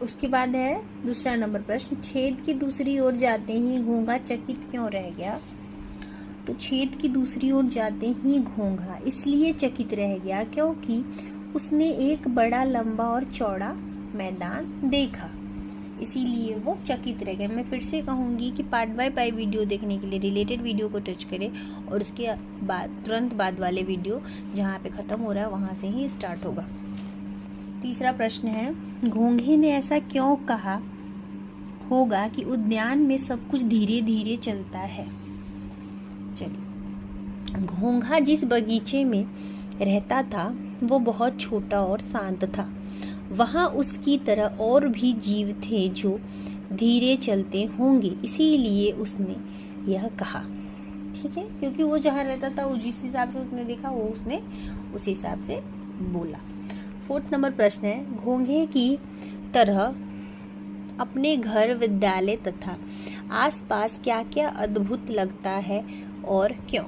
उसके बाद है दूसरा नंबर प्रश्न, छेद की दूसरी ओर जाते ही घोंघा चकित क्यों रह गया? तो छेद की दूसरी ओर जाते ही घोंघा इसलिए चकित रह गया क्योंकि उसने एक बड़ा लंबा और चौड़ा मैदान देखा, इसीलिए वो चकित रह गया। मैं फिर से कहूँगी कि पार्ट बाय पार्ट वीडियो देखने के लिए रिलेटेड वीडियो को टच करें और उसके बाद तुरंत बाद वाले वीडियो जहाँ पे ख़त्म हो रहा है वहाँ से ही स्टार्ट होगा। तीसरा प्रश्न है, घोंघे ने ऐसा क्यों कहा होगा कि उद्यान में सब कुछ धीरे धीरे चलता है? चलिए, घोंघा जिस बगीचे में रहता था वो बहुत छोटा और शांत था। वहाँ उसकी तरह और भी जीव थे जो धीरे चलते होंगे, इसीलिए उसने यह कहा। ठीक है, क्योंकि वो जहाँ रहता था वो जिस हिसाब से उसने देखा वो उसने उस हिसाब से बोला। 4th नंबर प्रश्न है, घोंघे की तरह अपने घर, विद्यालय तथा आसपास क्या क्या अद्भुत लगता है और क्यों?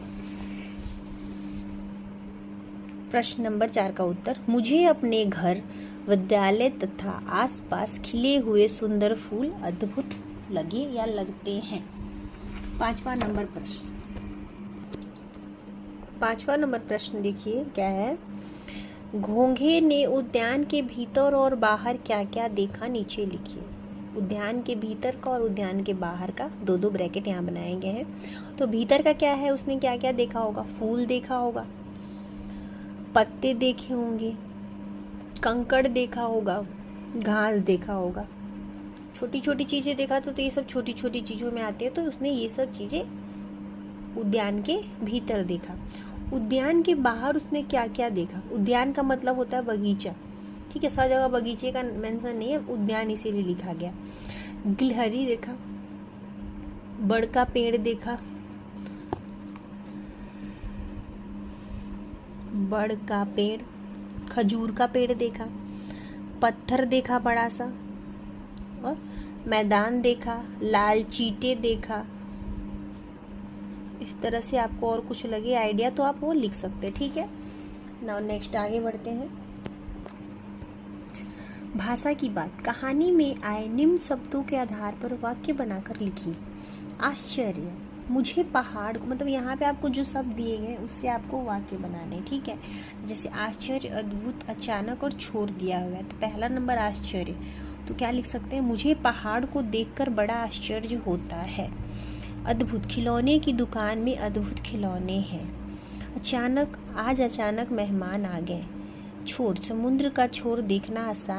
प्रश्न नंबर 4 का उत्तर, मुझे अपने घर, विद्यालय तथा आसपास खिले हुए सुंदर फूल अद्भुत लगे या लगते हैं। 5वां नंबर प्रश्न देखिए क्या है, घोंघे ने उद्यान के भीतर और बाहर क्या क्या देखा? नीचे लिखिए। उद्यान के भीतर का और उद्यान के बाहर का 2-2 ब्रैकेट यहाँ बनाए गए हैं। तो भीतर का क्या है, उसने क्या क्या देखा होगा? फूल देखा होगा, पत्ते देखे होंगे, कंकड़ देखा होगा, घास देखा होगा, छोटी छोटी चीजें देखा। तो ये सब छोटी छोटी चीजों में आते हैं, तो उसने ये सब चीजें उद्यान के भीतर देखा। उद्यान के बाहर उसने क्या क्या देखा? उद्यान का मतलब होता है बगीचा, ठीक है, सब जगह बगीचे का मेंशन नहीं है, उद्यान इसीलिए लिखा गया। गिलहरी देखा, बड़ का पेड़ देखा, बड़ का पेड़, खजूर का पेड़ देखा, पत्थर देखा बड़ा सा, और मैदान देखा, लाल चींटे देखा। इस तरह से आपको और कुछ लगे आइडिया तो आप वो लिख सकते हैं। ठीक है, नाउ नेक्स्ट आगे बढ़ते हैं। भाषा की बात, कहानी में आए निम्न शब्दों के आधार पर वाक्य बनाकर लिखिए। आश्चर्य, मुझे पहाड़, मतलब यहाँ पे आपको जो शब्द दिए गए उससे आपको वाक्य बनाने। ठीक है, जैसे आश्चर्य, अद्भुत, अचानक और छोड़ दिया हुआ है। तो पहला नंबर आश्चर्य, तो क्या लिख सकते हैं? मुझे पहाड़ को देखकर बड़ा आश्चर्य होता है। अद्भुत, खिलौने की दुकान में अद्भुत खिलौने हैं। अचानक, आज अचानक मेहमान आ गए। छोर, समुद्र का छोर देखना आसान